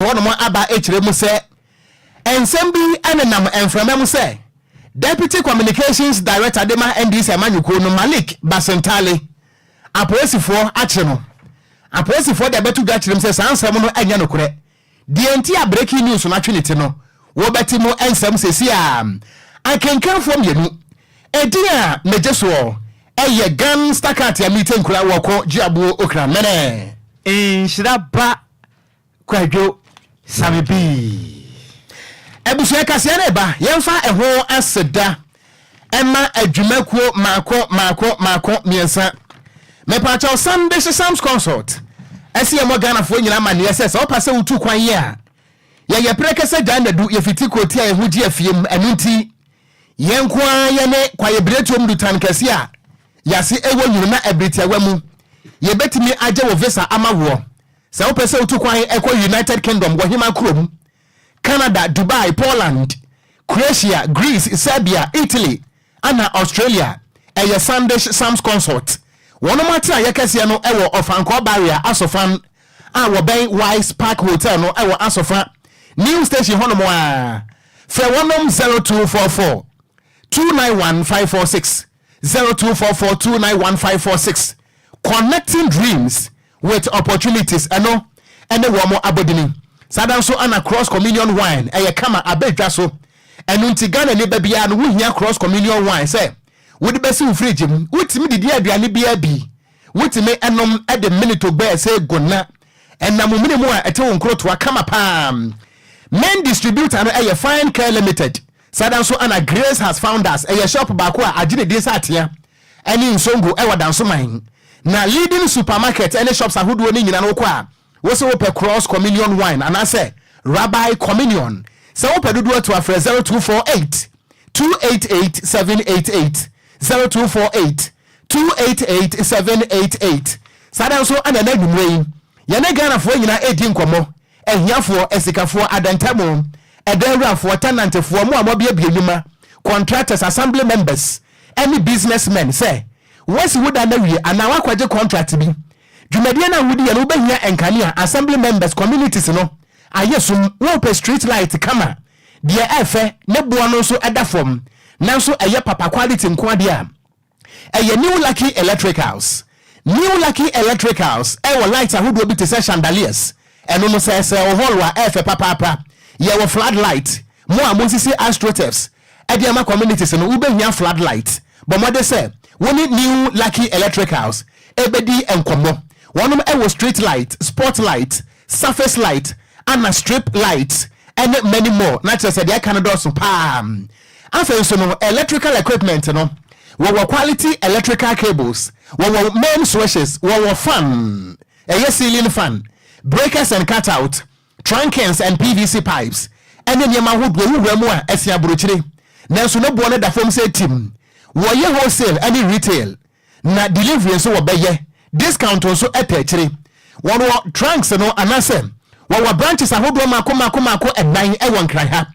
one mo aba echire mu se ensem bi enenam enframa mu se Deputy Communications Director Dema NDC Emmanuel no Malik Basentale apolisifoɔ akye no apolisifoɔ de betu da kyerem se sansam no anya no korɛ die nti a breaking news no atwenete no wo beti mu ensem sesi a akenkanfo mienu edi a mejeso eye gan stakat ya meeting kura wo Okogyeabour Ocran Nhyiraba Kwadwo Sammy Ebusua kase na eba yemfa eho aseda ema adwumakuo mako miensa mepacha Sunday Sam's consult esi emo Ghana fo nyina ma ne yesese opase utu kwan ye a ye prekese janda du ye fiti koti a ehu gi afiem enunti yenkwa ye ne kwaye bretom du tan kase a yase ewo nyuru na ebriti awamu ye betimi age wo visa amawo se opase utu kwan ekọ United Kingdom go hima krom Canada, Dubai, Poland, Croatia, Greece, Serbia, Italy, and Australia. A Sunday Sam's consort. One matter yakasi no ewo ofanko barrier asofan our Bay Wise Park Hotel no ewo asofan new station honomo fe 0244 291546 0244 291546 connecting dreams with opportunities eno ene wo mo abodini Sadan so ana cross communion wine eye kama abedwa so enunti Ghana ne babia no wohia cross communion wine say wodi besi wo fridge mu wotimi didi aduane bia bi wotimi enom e de minute bear say gonna enam minimum a ete wo nkroto kama pam main distributor no eye Fine Care Limited Sadan so ana Grace has found us eye shop baako a agine de satia eni nsongo e wadanso man na leading supermarket ene shops ahodo ni nyina no kwa wose wo pe cross communion wine and I say Rabbi Communion so wo pe dodo to afre 0248 288 788 0248 288 788 sada so ana na dumwe ye ne Ghana fo nyina edi nkomo ehiafo esikafo adantamo edenrafo tenantefo mo amobia bienuma contractors assembly members any businessmen say wose woda na wie ana wakwaje contract bi Jumediana wudi ya ubehia enkania assembly members communities no ayesum wo pe street light kama dia efe ne boa no so eda form nanso eye papa quality nko dia eye new lucky electricals e wo lights ahodo bi te se chandeliers eno no se o holwa efe papa ye wo floodlight mo amosisi astroturfs e dia ma communities no ubehia floodlight but mo de se woni new lucky electricals ebedi enkomo one of street light, spotlight, surface light, and a strip light, and many more. Naturally, said I can do so. Pam. After so no electrical equipment, no. We quality electrical cables. We main switches. We fan. A ceiling fan. Breakers and cutout. Trunkins and PVC pipes. And then yama wood we more esia brochire. Now so no bonnet da form say team. We wholesale any retail. Na delivery so obeye. Discount also etechiri one trunks no anase one branches ahodo mako edan e won kran ha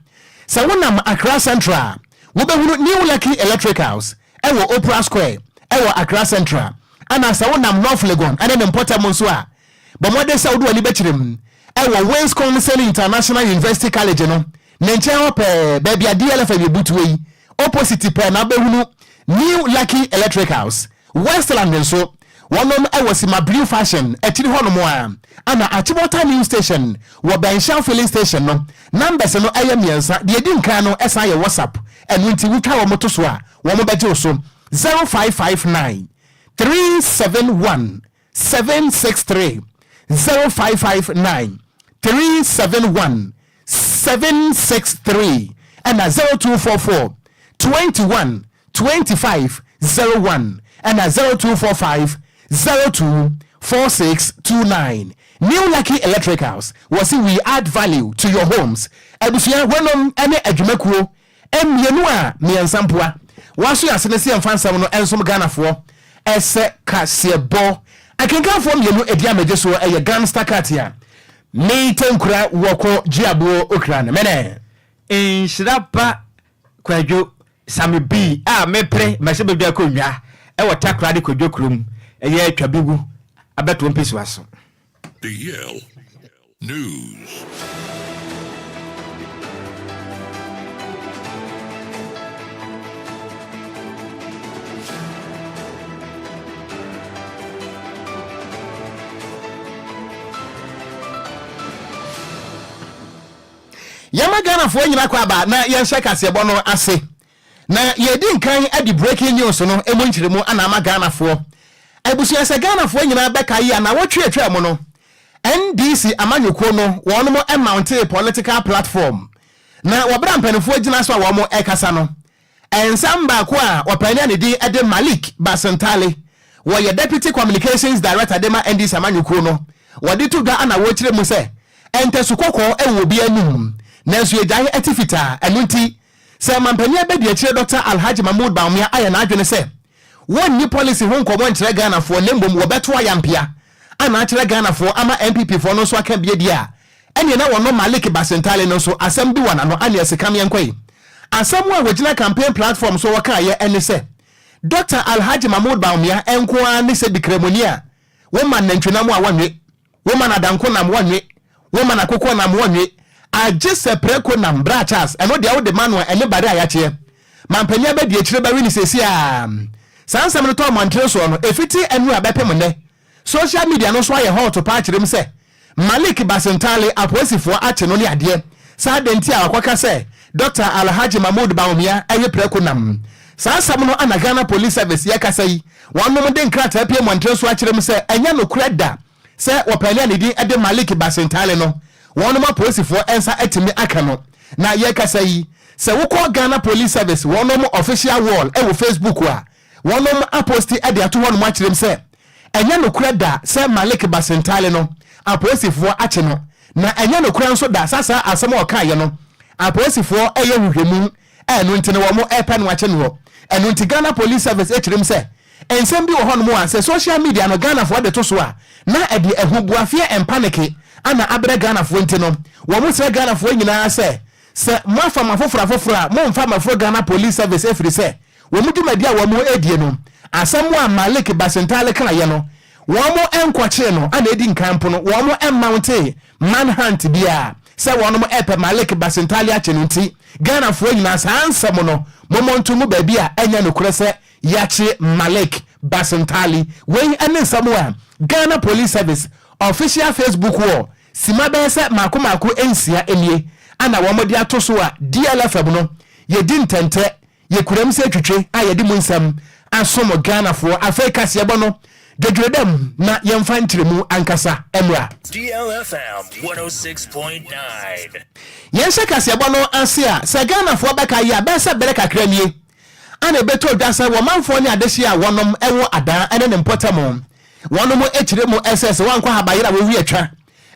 se wonam Accra Central wo be new lucky electricals e wo Opera Square e wo Accra Central ana se wonam North Legon ane ne importer mo so a bo mode se wodo ani bechirem e wo Wisconsin International University College no ne nche ho pe bia DLFM butuwe opposite pe na be hunu new lucky electricals Westland so one was in my blue fashion at Honomoa and at Chibota New Station were by Shell filling station no numbers no ayamiansa the Edincano SI WhatsApp and winti wikawa motoswa one bejo so 0559 371 763 0559 371 763 and 0244 21 25 01 and 0245 024629. New Lucky Electricals was we add value to your homes. Ebusia wenom ene adwumakuo emienu a miensampua waso yasenesi amfansam no ensom Ghana fo ese kasebo akenkanfo mienu edi amejeso eye Ghana stakatia meitenkura Okogyeabour Ocran Nhyiraba Kwadwo Sammy mepre mase bebia konwa e wota krade Kwadwo krom eye atwa bigu abeto mpesi waso the yell News. Yama Ghana for nyina kwa ba na yenhye kasebo no ase na yedi nkan adi breaking news no emonchiremu ana ama Ghana for abusu se Ghana for nyina beka yi ana wotwe mo no NDC amanyuko no wono mo mount political platform na wobra mpanifo agina so wo mo ekasa no ensamba ko a opania ne di ede Malik Basentale wo ye deputy communications director de ma NDC amanyuko no wodi tuga ana wochiremu se entesukoko ewo bi anum nanso yegyae etifita enunti se mampani abedi akire Dr. Alhaji Mahmoud Bawumia aya na adwene se wonni policy ho nkomo nkyere Ghana fo nembom wo beto ayampia ana akire Ghana fo ama MPP fo no so aka bie dia ene na wono Malik Basentale no so asem bi wana no ane sekam yenkwai asem wa wogina campaign platform so waka ye ene se Dr. Alhaji Mahmoud Bawumia enko ani se bikremonia wo man nantwena mu a wanwe wo man adanko nam wanwe wo man akoko nam wanwe agese preko nam brachas eno dia wo de manual ene bare ayache mampanya be die kire ba wini sesi a sansam no to mantre so no efiti enu abepem ne social media no so aye hot pa kirem se Malik Basentale aposifo ache no ne ade sa denti a akwaka se Dr. Alhaji Mahmoud Bawumia aye preko nam sansam no ana Ghana Police Service yakasa yi wonom de nkrata pie mantre so akirem se enya no kreda se opania ne di ede Malik Basentale no wonom aposifo ensa atimi aka no na yakasa yi se woko Ghana Police Service wonom official wall e Facebook wa wonom aposti ade ato wonom akirem se enya no kreda se Malik Basentale no aposifo ache no na enya no kura nso da sasa asem o kan ye no aposifo eye hwehwemu enu ntine wo mo epa no ache no enu nti Ghana Police Service akirem se ensem bi wo honom a se social media no Ghana fo de to so a na ade ehubuafie empanike ana abre Ghana fo nti no wo mo sere Ghana fo nyina se mafa mafofra mo mfa mafro Ghana Police Service efiri se wo mu dwumadi a wo mo edie no asem a Malik Basentale kan ye no wo mo enkwakye no ana edi nkampo no wo mo emmounte manhunt bia se wo no mo epe Malik Basentale ache no nti Ghana fo nyina sansem no momonto mu ba bia enya no kure se yache Malik Basentale wen ene samoa Ghana Police Service official Facebook wall sima be se makomako ensia enie ana wo mo de atoso a DLFM no ye di ntente ye kuram se twetwe a ye di munsam asomo Ghana fo Africa se bo no dedredem na ye mfa ntiremu ankasa emra DLFM 106.9 ye shaka se bo no ase a se Ghana fo beka ye be se bere kakra nie ana beto dwasa wo manfo ne adehye a wonom ewo adan ene ne mpotamo wonom ekiremu SS wankwa habayira wo wi atwa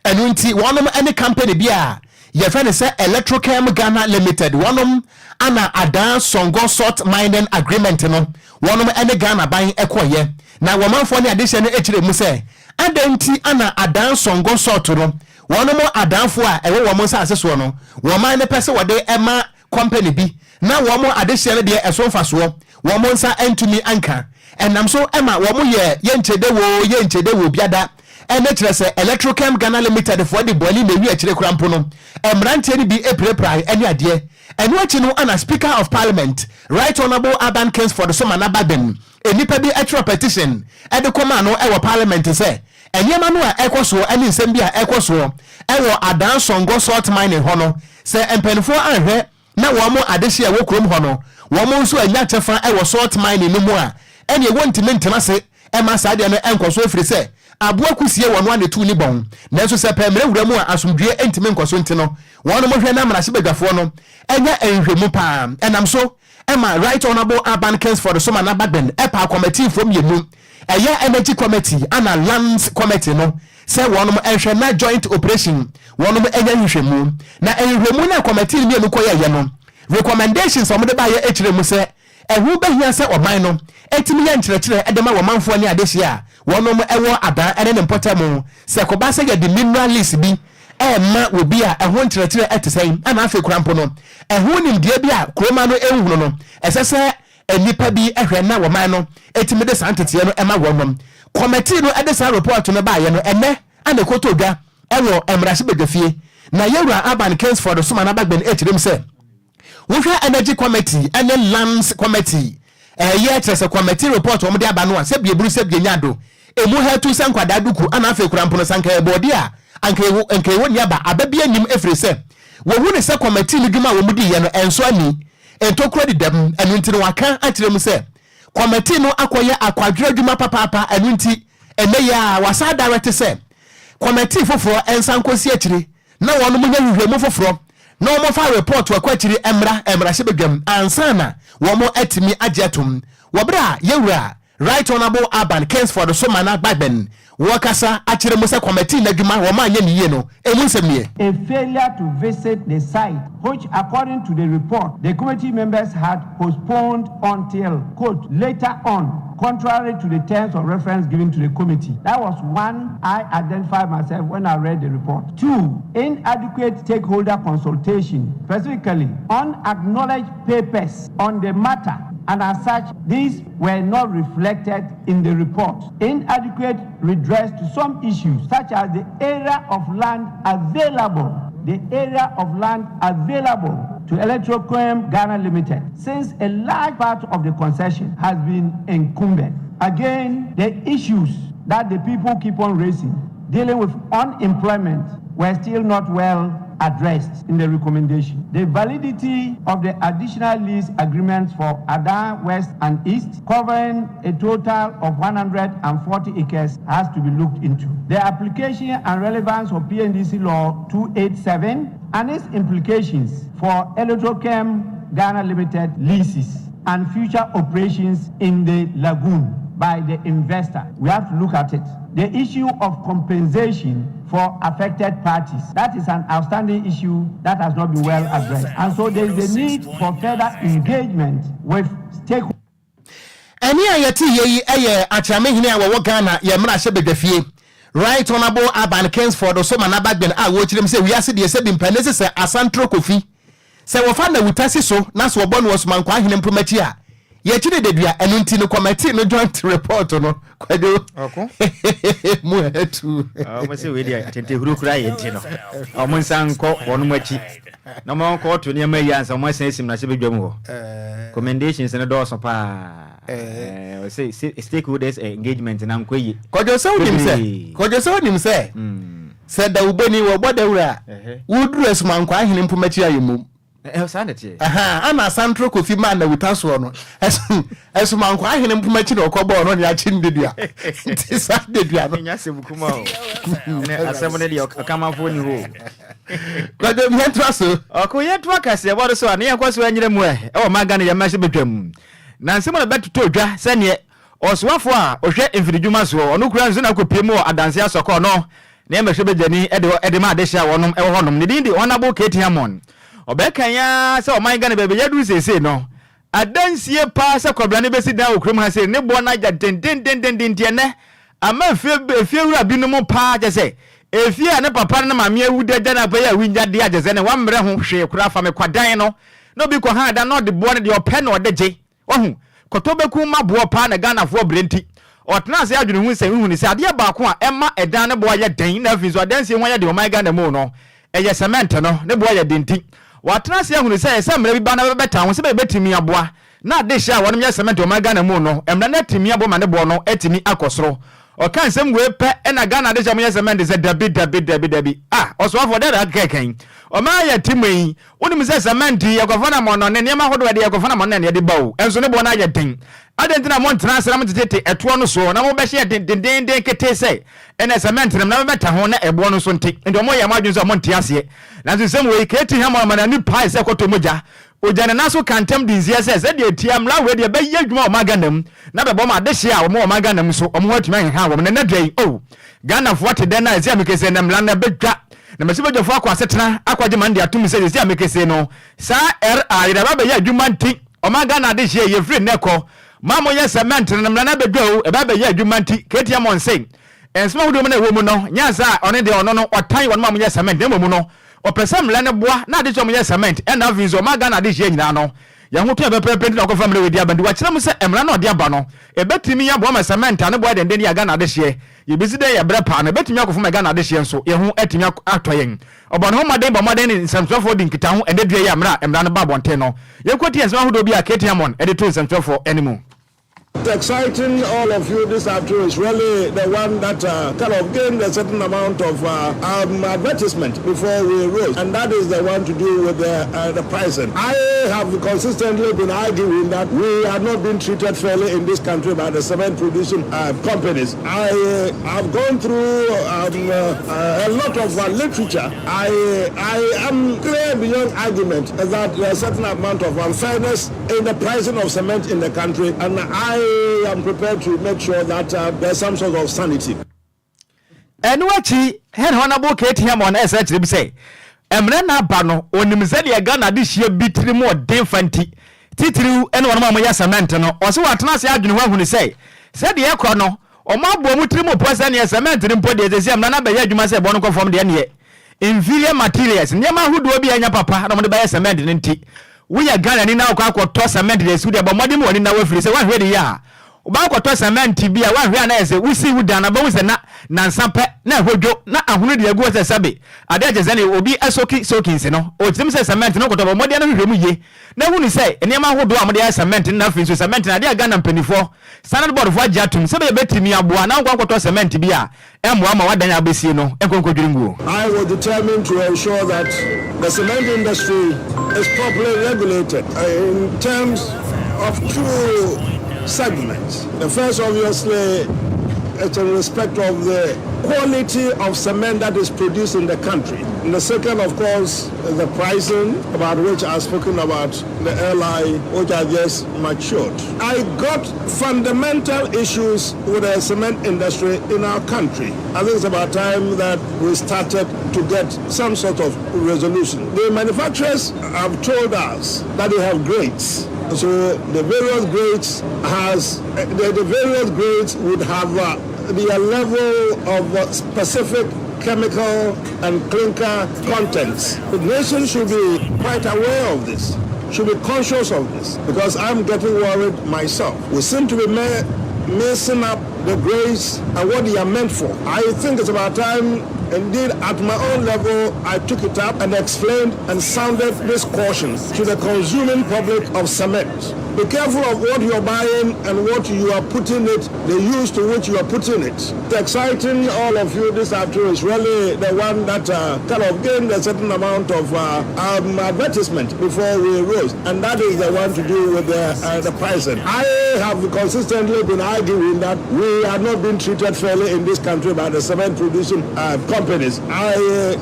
enu nti wonom ene company bia ye fe ne se Electrochem Ghana Limited wonom ana adan songo salt mining agreement no wonom ene Ghana ban ekoye na womanfo ne adehye ne ekiremu se adanti ana adan songo salt no wonom adanfo a ewo wo mo sa aseso no woman ne pese wode ema company bi na wo mo adehye ne de esonfa so wo mo nsa entumi anka enam so ema wo mo ye yenchede wo biada ene kire se Electrochem Ghana Limited for the boli me wi akire kurampo no emrante ni bi epreprai ene ade enu achi no ana Speaker of Parliament Right Honorable Urban Kings for the Somana Baden enipa bi extra petition ede koma no e wo parliament se enyema no a ekoso ene nsem bi a ekoso e wo adan songo salt mining hono se empenfo anhwe na wo mo adehye a wo krom hono wo mo nso anya chefa e wo salt mining no mu a ene ye wontime ntena se e ma saade no enkoso efiri se aboa kusie wono ane tu ni bon nanso se pemre wuramu a asomdue entime nkoso ntino wono mo hwe na mara sebadwafo no enya enhwemu pa enam so ema Right Honorable Urban Kings for the Somana Baden epa committee from yenu eya energy committee ana lands committee no se wono mo enhwe na joint operation wono mo enya nhwemu na enhwemu na committee ni enu koye ye no recommendations omde ba ye ekiremu se ehu behia se oman no etimi ye nkyerɛkyerɛ edema wo manfo ne adehye a wonom ewo adan ene ne mpotamo se koba se ye di mineral list bi ma obi a eho nkyerɛkyerɛ etesɛn ana afi kurampo no eho nimdie bi a kroma no ehunu no esese enipa bi ehwe na wo man no etimi de santete no ema wonom committee no ede sa report no ba ye no ene ana koto dwa ewo emrase bedefie na yewura aban Kingsford so man abagben echirem se wo hwe energy committee and lands committee ye trese committee report wo de aba no se bieburu se bianyado emu hetu se nkwada duku ana afa kurampono sanka ebodi a anka wo niaba ababia nim efre se wo hu ne se committee ni dwuma wo mudi ye no enso ani entokro di dem enu ntino waka akyerem se committee no akoye akwadwira dwuma papa enu nti ene ya wasa direct se committee foforo ensankosi akyire na wono munya hwehwemu foforo na wo fa report wa kwakyire emra hyebedwam ansana wo mo atimi agyetom wo bra yewura right honorable Aban Kingsford so mana bagben wo kasa akyire mu se committee na dwuma wo ma anya niye no emu nsemnie a failure to visit the site which according to the report the committee members had postponed until quote later on contrary to the terms of reference given to the committee. That was one I identified myself when I read the report. 2, inadequate stakeholder consultation, specifically unacknowledged papers on the matter, and as such, these were not reflected in the report. Inadequate redress to some issues, such as the area of land available to Electrochem Ghana Limited, since a large part of the concession has been incumbent. Again, the issues that the people keep on raising, dealing with unemployment, were still not well addressed in the recommendation. The validity of the additional lease agreements for Ada West and East, covering a total of 140 acres, has to be looked into. The application and relevance of PNDC Law 287 and its implications for Electrochem Ghana Limited leases and future operations in the lagoon by the investor. We have to look at it. The issue of compensation for affected parties, that is an outstanding issue that has not been well addressed. And so there is a need for further engagement with stakeholders. Any ayati ye achame hine awo Ghana ye mra hyebedafie right honorable Aban Kingsford so manabagben a wo kyerem se wiase de se bimpanese se asantro kofi se wo fa na wutase so na so obo no osmankwa hene mpromachi a ye kyire dedua enu nti no committee no joint report no Kwadwo mu hetu mo se we dia tente huru kura ye nti no o mo nsanko wono machi na mo ko to ne ma yi ansa mo san sim na hyebedwam ho commendations ne do so pa say stakeholders engagement na nkoyi Kwadwo so onim se se da uboni wo bodawura wudru esmankwa hene mpromachi ayemu ana santro kofi man na wutaso no esumankwa hene mpumachi na okobo no ya chindedua nti sa dedua no nya sebukuma o ne asemone de okamafo ni ho Kwadwo mientraso okoyetwa kase bodo so na yakwaso anyire mu e maga na yamahye betwam na nsemo na betuto dwa se ne oswafo a ohwe emfididwuma so ono kura nso na kopiemu adanse asoko no na yamahye bejani ede ma adehia wonom e honom ne din di honorable Curating Hamon Obeka ya se o man Ghana bebe yadu sese no adansie pa se kwabra ne besi dan okrom ha se ne bo na ja den ne ama efie wura binom pa je se efie ne papa ne mame awuda da na pa ya winya de aje se ne wa mre ho hwe kura fa me kwadan no bi ko ha da no de bo ne de ope na odeje wahu kotobeku ma bo pa na Ghana fo brenti otena se adwene hu se hu ni se ade ba ko a ema edan ne bo ya den na afi so adansie ho ya de o man Ghana mu no eye cement no ne bo ya denti watena se ahunu se mra bi ba na beta ho se be betimi aboa na de hia wonom ya cement o man Ghana mu no emra na timi abo ma ne bo no etimi akosoro o kan sem we pe na Ghana de jam ya cement ze dabi oso afo de keken o ma ya timi wonim se cement ya kofana mo no ne ne ma hodo de ya kofana mo ne de bawo enso ne bo na ya den adentina mo ntena asra mo tete eto no so na mo be hia den kete se ene cement na beta ho na ebo no so nti ndo mo ya madwun so mo nte ase na so sem we Curating Hamon na ni pai se koto moja ojane na so kantem dinzie se de tia mla we de be ye adwuma o maganam na be bo ma de hia o mo maganam so o mo atuma ha wo ne na dwen Ghana fo te den na se amekese na mla na betwa na mesibe jofo akwa setena akwaje mande atum se amekese no sa RI da ba be ye adwuma nti o magana de hia ye free neko mamo ye cement na mla na bedwa o e ba be ye adwuma nti Curating Hamon say ensma hudo me na wo mu no nyansa one de ono no otan won mamo ye cement dem mu no opesam la ne boa na de chom ye cement e na vinzo maga na de hia nyina no ya ho to e be pepe na ko family we dia bandi wa kire mu se emra na ode aba no e betimi ya bo ma cement ne boy den ya Ghana de hye ye bisi de ya bre pa na betimi akofo ma Ghana de hye nso ye ho atimi atoyen obo no maden ba maden ni nsɛmtwɛfoɔ di nkita ho ende dua ya emra no ba bonten no ye kwoti ensɛm ho do bi a ketiamon ede to nsɛmtwɛfoɔ animu. It's exciting, all of you this afternoon is really the one that kind of gained a certain amount of advertisement before we rose, and that is the one to do with the pricing. I have consistently been arguing that we are not being treated fairly in this country by the cement producing companies. I have gone through a lot of literature. I am clear beyond argument that there is a certain amount of unfairness in the pricing of cement in the country, and I am prepared to make sure that there's some sort of sanity. And what he had honorable Ketiamon SH to say, Emrena Bano, on Mzelia Ghana this year beat more defanti. Titru and one mamma Yasamantano, or so what Nasi Adjun when he say, said the Econo, or Mabo Mutrimo person yes, a man to import the same Nana you must have Bonoco from the end. Inferior materials, Yama who do be a papa, no buy a cement in tea. We are Ghana in our toss cement, they should have more money in our free, so one ready ya. About toss cement to be a one real we see who done about the Nansampe, na Hojo, na a hundred year goes a sabi. A day as any will be a soaking, no, or Tim says cement, no got over more than a now, when you say, and Yama who do Amadia cement in nothing to cement, and I did Ghana penny for. Standard board of what Jatum, so betting me a boy now go to cement to be a Mwama Wadana Bessino, and Conco. I was determined to ensure that the cement industry is properly regulated in terms of two segments. The first, obviously, is in respect of the quality of cement that is produced in the country. And the second, of course, is the pricing, about which I've spoken about, the LI, which I just matured. I got fundamental issues with the cement industry in our country. I think it's about time that we started to get some sort of resolution. The manufacturers have told us that they have grades. So the various grades would have the level of specific chemical and clinker contents. The nation should be quite aware of this, should be conscious of this, because I'm getting worried myself. We seem to be messing up the grades and what they are meant for. I think it's about time, indeed, at my own level, I took it up and explained and sounded this caution to the consuming public of cement. Be careful of what you're buying and what you are putting it, the use to which you are putting it. It's exciting, all of you this afternoon is really the one that kind of gained a certain amount of advertisement before we rose, and that is the one to do with the pricing. I have consistently been arguing that we are not being treated fairly in this country by the cement producing companies. I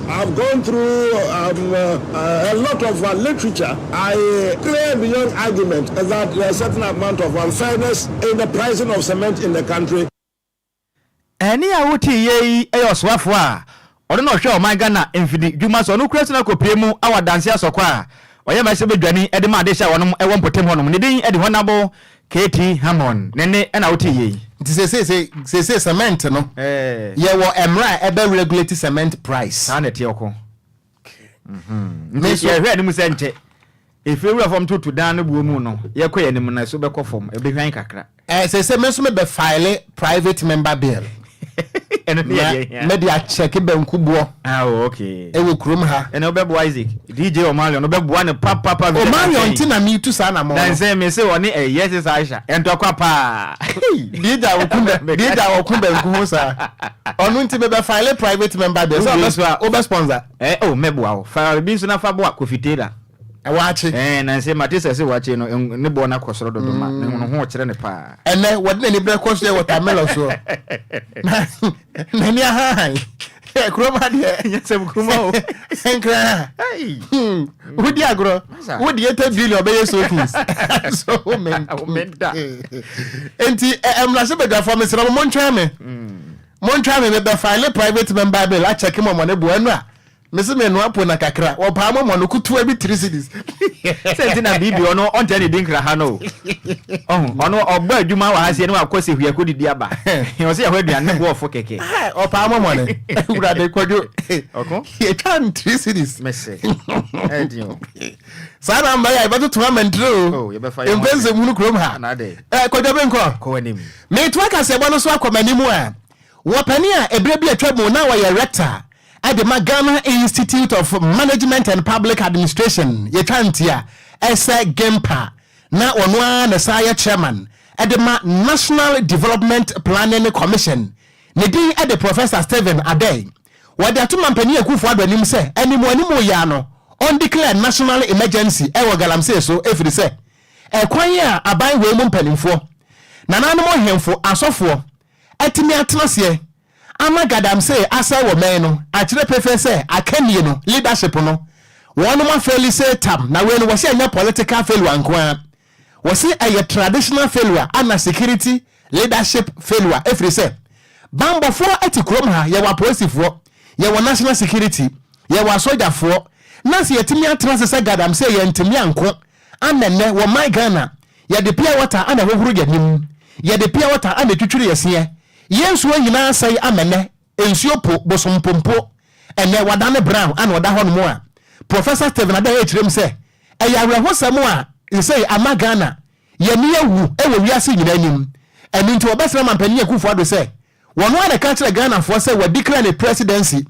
have gone through a lot of literature. I clear beyond argument that there is a certain amount of unfairness in the pricing of cement in the country. Any awuti ye eyoswafo or no show my Ghana infidi Juma so no question ko pemu our dance asokwa oye ma se bedwani e de ma de sha wonom e won potem honom ne den e de honabo KT Hammond nene na awuti ye say cement no ye wo emra e be regulate cement price na tie oko me so hwe ni mu se nche if you were from to down the boom no ye ko ye nim na so be ko form e be hwan kakra say me so me be file private member bill media check benkubo okay e wo krom ha e no be bo Isaac DJ Omalion no be bo ne papa Omalion ntina me tu sana mo dan say me say woni yes is Aisha ento kwa pa DJ wo benku sa onu nti be file private member bill so obe sponsor mebo file bi so na fa bo akofitera wachi na say matisa say wachi no ne bo na kosoro dodo ma ne ho kire ne pa ene wode ne bre koso watermelon so na ni ha kroma de yesem kroma o senkra wodi agro wodi eta billion be yeso kings so menta enti emla se be da for me sira mo ntwa me be file private member bill a check mo ne bo anu a Mese me no apo na kakra. O pa mo no kutu abi 3 cities. Say na bibi ono on tell the dinkra ha no. Ono ogba adwuma wa ha se ne wa kwose hua ko didi aba. He say ahwa aduan ne bo ofo keke. O pa mo ne. Urade Kwadwo. Okon. He can 3 cities. Mese. Edio. Sana mba ya ibato to amendro. Oh, ye be fa ya. Empense munu krom ha. Na de. Kwadwo benko. Ko anim. Me to aka se bo no so akomanimu a. Wo pani a ebre bi atwamu na wa ye rector at the Ghana Institute of Management and Public Administration, Yetantia, Ese Gempa, na onwa na saya chairman at the National Development Planning Commission. Nedi at the Professor Stephen Adey. What the two mampani Akufo Addo nim say, animu ya no, undeclared national emergency, ewo galamse so, efiri say, kwan ya aban we mu mpanimfo. Na nanom hemfo asofo, etimi atenase ama gadam say asa wo men no akire prefer say akanie no leadership no wonu ma fairly say tam na we no wo say anya political failure anko wo say a traditional failure and security leadership failure every say bambo fo atikrom ha ye wa police fo ye wa national security ye wa soldier fo na se yetimi atrase say gadam say ye ntimi anko anenne wo my Ghana ye de pure water ana hohuru yanim ye de pure water ana twitwiri yese Yensu nyina sai amene ensuo po bosompompo ene wadane brown and wada hono mo a Professor Stephen Adey echirem se eyawre hosam a say amagana ye ne awu ewo wiase nyina nim eni nti obesra mampani Akufo Addo se wono ana ka kire Ghana fo se we declare the presidency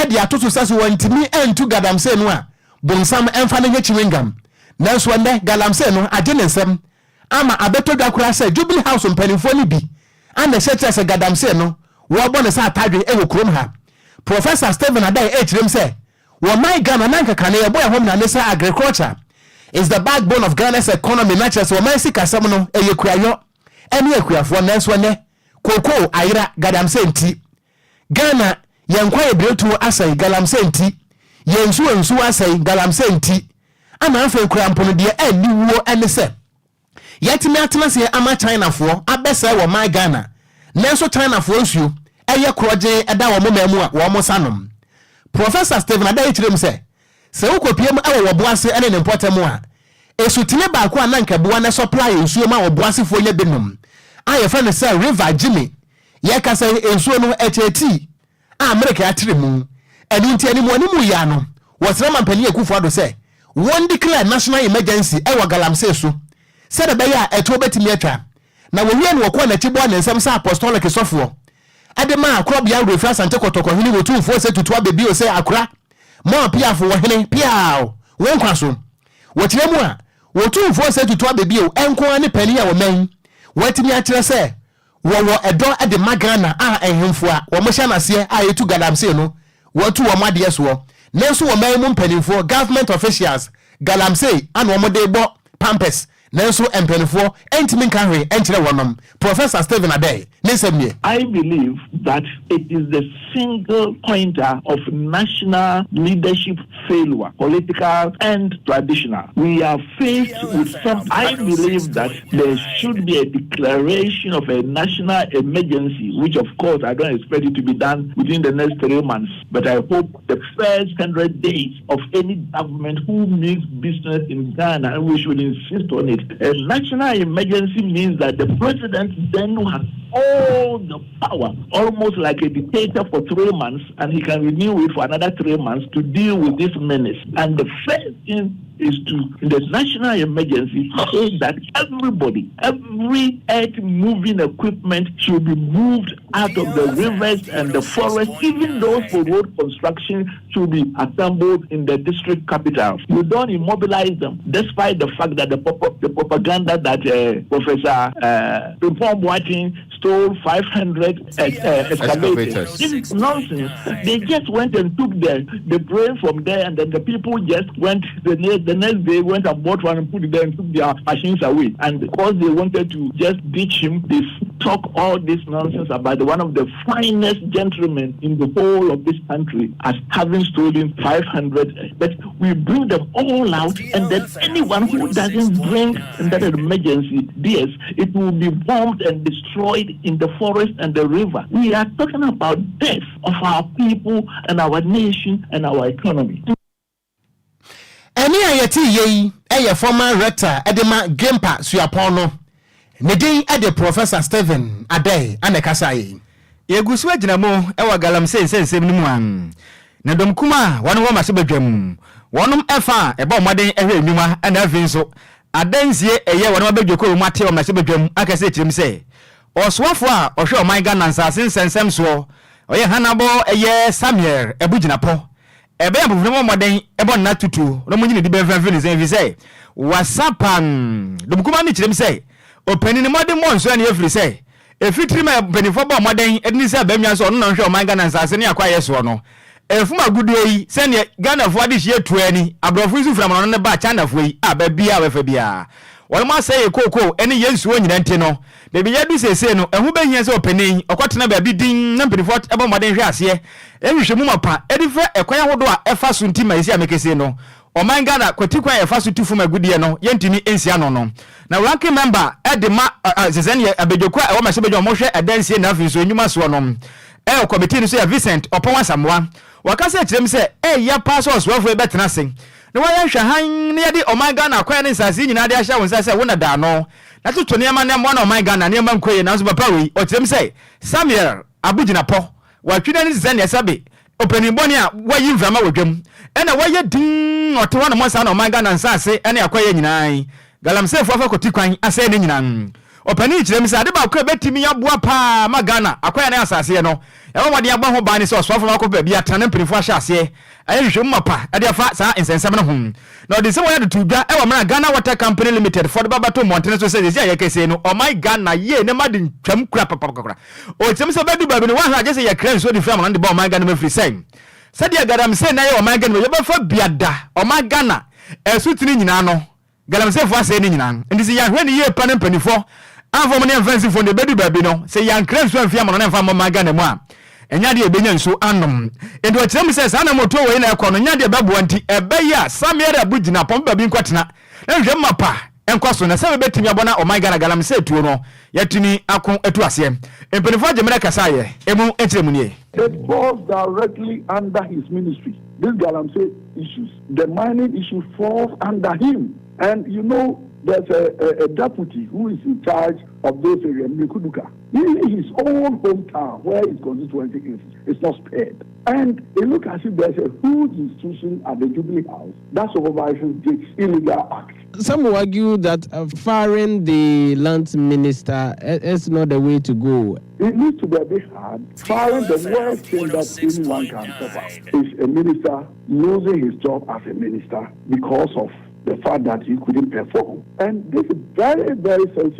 e dia toso saso wantimi entu gadam se no a bonsam emfa ne nyachiwingam nanso ende galam se no agene nsem ama abeto dwakura se Jubilee House mpanimfo ni bi and the church as a gadam say no, what bonus are tidy ewo krom ha. Professor Stephen Adey echirem say, "Wo my Ghana nanka kane boy home na nesa agriculture is the backbone of Ghana's economy. Naturally, wo my sika sam no eye kuayo, ene ekuafo nanso ne koko ayira gadam say nti. Ghana yankwa ebretu asai galam say nti. Yensu asai galam say nti. Ana afa kuampo de ani wo ene say yetimi atenase ama China fo abesa wo my Ghana nenso China fo nsuo eye kroje eda wo mamu a wo mo sanom Professor Stephen Adey chirem se ukopiem ewo wo boase ene ne importem a esutine ba ko ananka bo na supply nsuo ma wo boase fo nya benum aye fa ne say River Jimmy ye ka say nsuo no eteti America atremu enu nti animu ya no wo sra mampani Akufo Addo say one declare national emergency ewo galamse so said beya eto betimi atwa na wo wie no wo ko na tibo na nsem sa apostolic sofo adema akrob ya refra sante kotoko hini wo tumfo se tutu abebi o se akra mo piafo wo hene piao wo nkwaso wo tiremu a wo tumfo se tutu abebi o enko ani pani ya wo men watimi akire se wo edo ade magana a ehemfo a wo mo hya nase a yetu galamse no wo tu wo made so nenso wo men mu mpanimfo government officials galamse an wo mo de bo pampers nenso empenifo entimi nkanwe enchire wonom Professor Stephen Adey nesemnie I believe that it is the single pointer of national leadership failure, political and traditional. We are faced with some. I believe that there should be a declaration of a national emergency, which of course I don't expect it to be done within the next 3 months, but I hope the first 100 days of any government who makes business in Ghana, and we should insist on it. A national emergency means that the president then has all the power, almost like a dictator for 3 months, and he can renew it for another 3 months to deal with this menace. And the first thing is to, in the national emergency, say that everybody, every earth-moving equipment should be moved out of the rivers and the forests. Even those for road construction should be assembled in the district capitals. You don't immobilize them, despite the fact that the propaganda that Professor Pimpon Boateng stole 500 excavators. This is nonsense. They just went and took the brain from there, and then the people just went the next day went and bought one and put it there and took their machines away. And because they wanted to just ditch him, they talk all this nonsense about one of the finest gentlemen in the whole of this country as having stolen 500. But we bring them all out, and then anyone who doesn't bring that emergency, yes, it will be bombed and destroyed in the forest and the river. We are talking about death of our people and our nation and our economy. Any ayeti ye, a former rector, Edema Gempa Suapono, Nedin at the Professor Stephen Ade, and the Kasai. Yeguswa Jinamo, Ewa Galam says, 71. Nadom Kuma, one woman Sibajum, one Efa, a bomb wedding every Numa, and everything so. Adenzie, a year when I beg your Mateo, my Sibajum, I can say to him, say, or Swafwa, or show my gun and Sassin, and Sam Swo, or ye Hannibal, a year, Samuel, a Bujinapo. A bear of no more than a bon not to two, no money to be very and say, Wasapan, Dumkumani to them say, opening the modern ones when you say, if you trim a penny for bomb, modern, and this Bemians or no show my gun and Sassin, Enquires or no. If my good way, send ye gun of what is year 20, a brofuzu from another batch and of way, a baby, a FBA. One must say a cocoa, any years when you didn't know. Baby, you say no, and who been years opening, or what never be ding, number what about modern gas here. And you should move upon edifice a quiet wood, a fast soon team, I see a make a say no. Or my God, I could take a fast to from a good year no, Yentini Enciano no. Now, ranking member at the Zenia, a bedoqua, or my Sabajo Moshe, a dance in nothing, so you must one. El committee to say Vincent, or Poma someone. What I said to them say, eh, ya pass us well for better nothing. No way I shall hang near the my gun acquaintance as in Nadia Shawns as I wonder down no. Not to near man one of my gun and near man quay and answer Pawi, or to them say, Samuel, Abujina Po, what you didn't send your sabi, opening Bonia, why you from our gym, and a way you ding or to one of my son of my gun and sassy, and acquaint I. Galam say for Cotiquine, I say in opening them said about betting me up wapa magana acquire assassin no what the above bani so from a be a tenant pretty for chassis I should mapa at their fats in seven home now the same way to Ghana Water Company Limited for the Babato Mountains to say this yeah say no oh my Ghana ye no madin chum crap or it's so bad but one I just say a crane so the family on the bomb my Ghana free same said ya gadam say na oh my Ghana you for biada oh my Ghana a sweetening nano galam say for saying and this is when ye pan penny for I'm from an offensive from the baby no say young crabs when fiam on from my Ghana moi and yadi a benyan so annum and what some says anamoto in a corner yadi babu anti a beya some yada bujina pompa being quatina and mapa and question a 7 betting yabona or my Ghana galam said to no yatini akon etuasem and penifo Jamaica saye emu echemunye. It falls directly under his ministry. This Galamsey issues, the mining issue falls under him. And you know, there's a deputy who is in charge of those areas, Mikuduka. In his own hometown, where his constituency is not spared. And it looks as if there's a huge institution at the Jubilee House that supervises this illegal act. Some will argue that firing the land minister is not the way to go. It needs to be a bit hard. Firing the worst thing that anyone can suffer is a minister losing his job as a minister because of the fact that he couldn't perform. And this is very, very sensitive.